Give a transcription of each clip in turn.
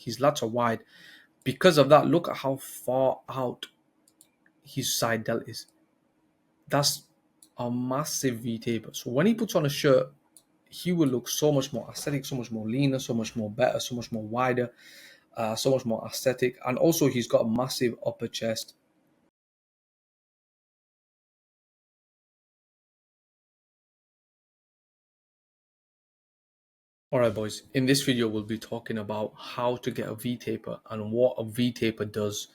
his lats are wide. Because of that, look at how far out his side delt is. That's a massive V taper. So when he puts on a shirt, he will look so much more aesthetic, so much more leaner, so much more better, so much more wider, so much more aesthetic. And also he's got a massive upper chest. Alright boys, in this video we'll be talking about how to get a V taper and what a V taper does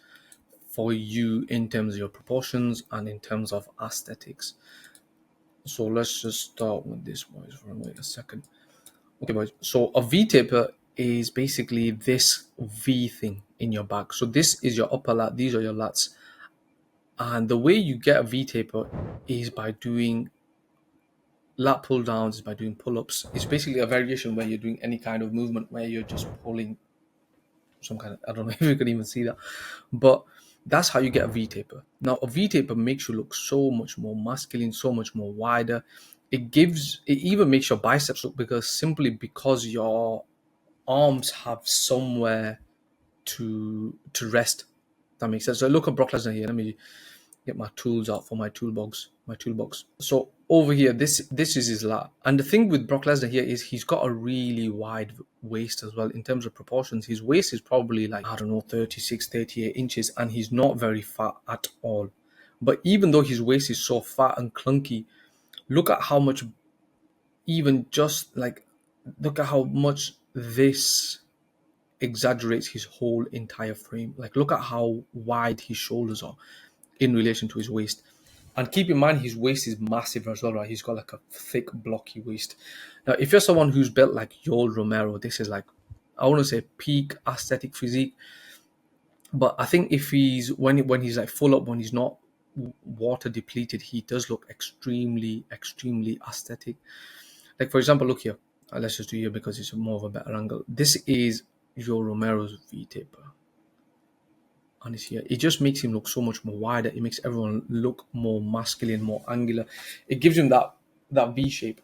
for you in terms of your proportions and in terms of aesthetics. So let's just start with this, boys. Wait a second. Okay, boys. So a V taper is basically this V thing in your back. So this is your upper lat, these are your lats. And the way you get a V taper is by doing lat pull downs, by doing pull-ups. It's basically a variation where you're doing any kind of movement where you're just pulling some kind of, I don't know if you can even see that, but that's how you get a V taper. Now a V taper makes you look so much more masculine, so much more wider. It even makes your biceps look bigger simply because your arms have somewhere to rest. That makes sense. So look at Brock Lesnar here. Let me get my tools out for my toolbox. So over here, this is his lat. And the thing with Brock Lesnar here is he's got a really wide waist as well in terms of proportions. His waist is probably like, I don't know, 36, 38 inches, and he's not very fat at all. But even though his waist is so fat and clunky, look at how much, even just like, look at how much this exaggerates his whole entire frame. Like, look at how wide his shoulders are in relation to his waist. And keep in mind, his waist is massive as well, right? He's got like a thick, blocky waist. Now, if you're someone who's built like Yoel Romero, this is like, I want to say peak aesthetic physique. But I think if he's, when he's like full up, when he's not water depleted, he does look extremely, extremely aesthetic. Like, for example, look here. Let's just do here because it's more of a better angle. This is Yoel Romero's V taper. And it's here. It just makes him look so much more wider. It makes everyone look more masculine, more angular. It gives him that V shape.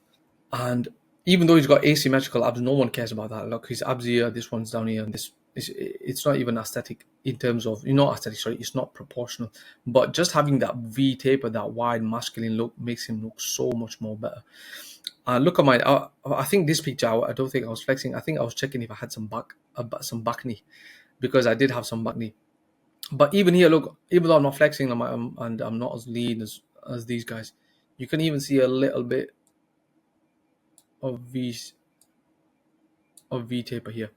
And even though he's got asymmetrical abs, no one cares about that. Look, his abs here, this one's down here, and this is, it's not even aesthetic in terms of, not aesthetic, sorry, it's not proportional. But just having that V taper, that wide masculine look, makes him look so much more better. Look at mine. I think this picture, I don't think I was flexing. I think I was checking if I had some back knee, because I did have some back knee. But even here, look, even though I'm not flexing and I'm not as lean as these guys, you can even see a little bit of V taper here.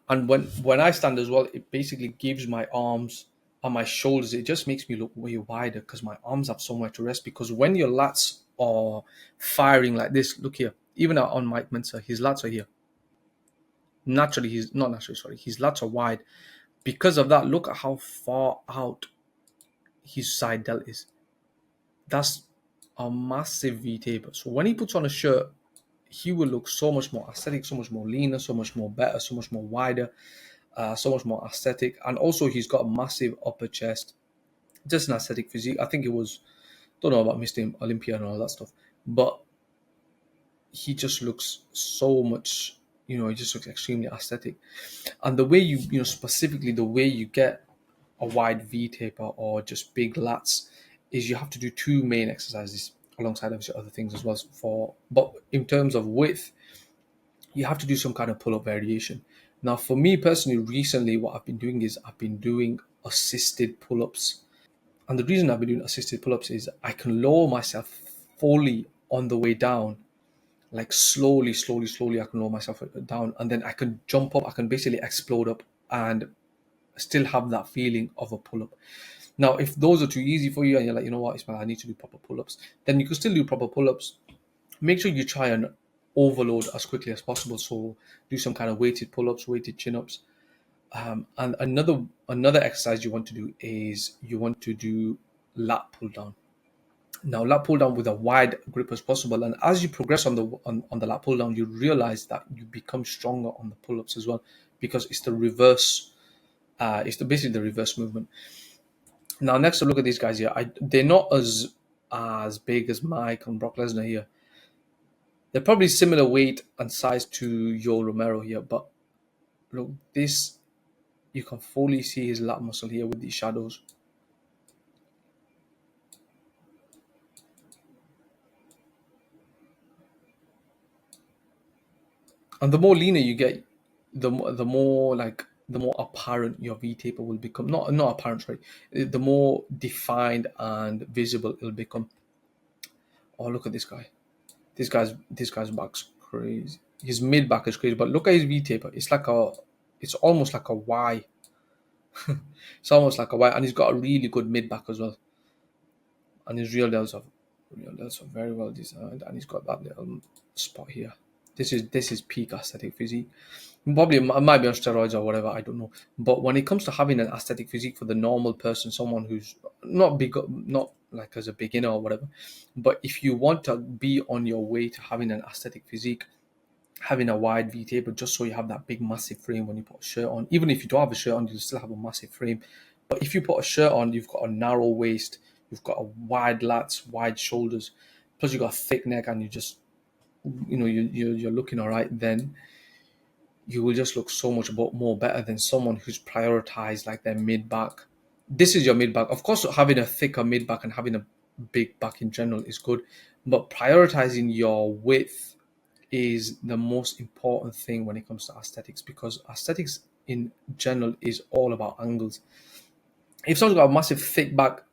And when I stand as well, it basically gives my arms and my shoulders, it just makes me look way wider because my arms have somewhere to rest. Because when your lats are firing like this, look here, even on Mike Mensa, his lats are here. His lats are wide. Because of that, look at how far out his side delt is. That's a massive V taper. So when he puts on a shirt, he will look so much more aesthetic, so much more leaner, so much more better, so much more wider, so much more aesthetic. And also he's got a massive upper chest, just an aesthetic physique. I think it was, don't know about Mr. Olympia and all that stuff, but he just looks so much, he just looks extremely aesthetic. And the way you specifically the way you get a wide V taper or just big lats is you have to do two main exercises alongside obviously other things as well. But in terms of width, you have to do some kind of pull-up variation. Now, for me personally, recently what I've been doing is I've been doing assisted pull-ups. And the reason I've been doing assisted pull-ups is I can lower myself fully on the way down, like slowly I can lower myself down, and then I can jump up, I can basically explode up and still have that feeling of a pull-up. Now, if those are too easy for you and you're like, you know what, Ismail, I need to do proper pull-ups, then you can still do proper pull-ups. Make sure you try and overload as quickly as possible. So do some kind of weighted pull-ups, weighted chin-ups. And another exercise you want to do is you want to do lat pull down. Now, lat pull down with a wide grip as possible. And as you progress on the lat pull down, you realize that you become stronger on the pull-ups as well, because it's the reverse. Basically the reverse movement. Now, next, look at these guys here. They're not as big as Mike and Brock Lesnar here. They're probably similar weight and size to Yoel Romero here, but look, this You can fully see his lat muscle here with these shadows. And the more leaner you get, the more like the more apparent your V taper will become. Not apparent, sorry. The more defined and visible it'll become. Oh, look at this guy. This guy's back's crazy. His mid back is crazy, but look at his V taper. It's almost like a Y. It's almost like a Y, and he's got a really good mid back as well. And his real delts are very well designed, and he's got that little spot here. This is peak aesthetic physique. Probably it might be on steroids or whatever, I don't know. But when it comes to having an aesthetic physique for the normal person, someone who's not like as a beginner or whatever, but if you want to be on your way to having an aesthetic physique, having a wide V taper just so you have that big massive frame when you put a shirt on. Even if you don't have a shirt on, you still have a massive frame. But if you put a shirt on, you've got a narrow waist, you've got a wide lats, wide shoulders, plus you've got a thick neck, and you're looking all right, then you will just look so much more better than someone who's prioritized like their mid back. This is your mid back. Of course, having a thicker mid back and having a big back in general is good, but prioritizing your width is the most important thing when it comes to aesthetics, because aesthetics in general is all about angles. If someone's got a massive thick back,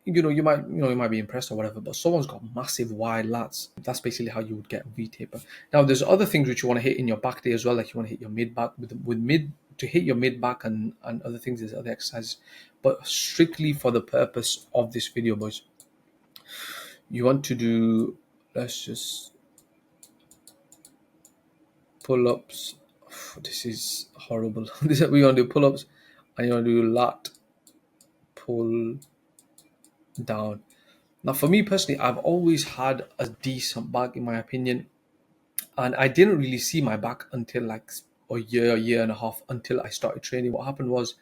you might be impressed or whatever, but someone's got massive wide lats. That's basically how you would get a V taper. Now, there's other things which you want to hit in your back day as well, like you want to hit your mid back with mid to hit your mid back and other things. There's other exercises, but strictly for the purpose of this video, boys, you want to do. Let's just pull-ups. This is horrible. We want to do pull-ups, and you want to do lat pull down. Now, for me personally, I've always had a decent back, in my opinion, and I didn't really see my back until like a year and a half, until I started training. What happened was,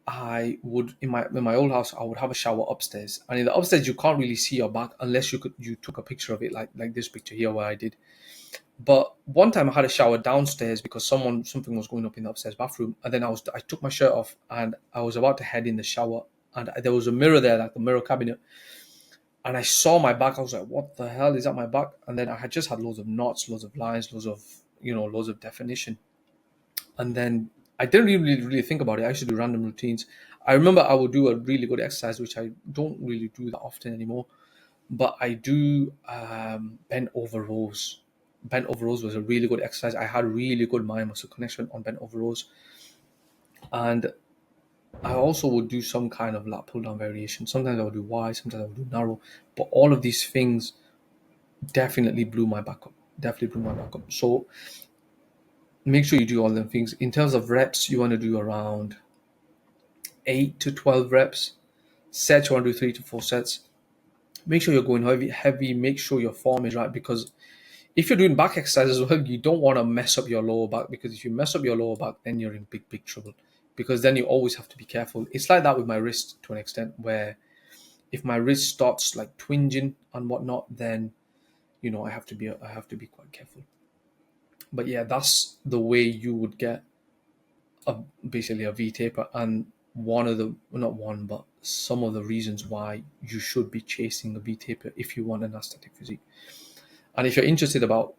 I would in my old house, I would have a shower upstairs, and in the upstairs you can't really see your back unless you took a picture of it, like this picture here where I did. But one time I had a shower downstairs because something was going up in the upstairs bathroom, and then I took my shirt off and I was about to head in the shower, and there was a mirror there, like the mirror cabinet, and I saw my back. I was like, "What the hell is that my back?" And then I had just had loads of knots, loads of lines, loads of definition, and then I didn't really think about it. I used to do random routines. I remember I would do a really good exercise, which I don't really do that often anymore, but I do bent over rows. Bent over rows was a really good exercise. I had really good mind muscle connection on bent over rows, and I also would do some kind of lat pull down variation. Sometimes I would do wide, sometimes I would do narrow, but all of these things definitely blew my back up. So make sure you do all them things. In terms of reps, you want to do around 8 to 12 reps. Sets, you want to do 3 to 4 sets. Make sure you're going heavy. Make sure your form is right, because if you're doing back exercises as well, you don't want to mess up your lower back, because if you mess up your lower back, then you're in big trouble, because then you always have to be careful. It's like that with my wrist to an extent, where if my wrist starts like twinging and whatnot, then I have to be quite careful. But yeah, that's the way you would get basically a V taper, and not one, but some of the reasons why you should be chasing a V taper if you want an aesthetic physique. And if you're interested about,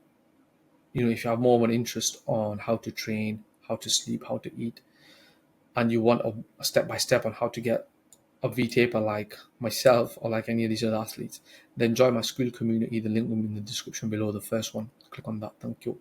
if you have more of an interest on how to train, how to sleep, how to eat, and you want a step-by-step on how to get a V taper like myself or like any of these other athletes, then join my school community. The link will be in the description below, the first one. Click on that. Thank you.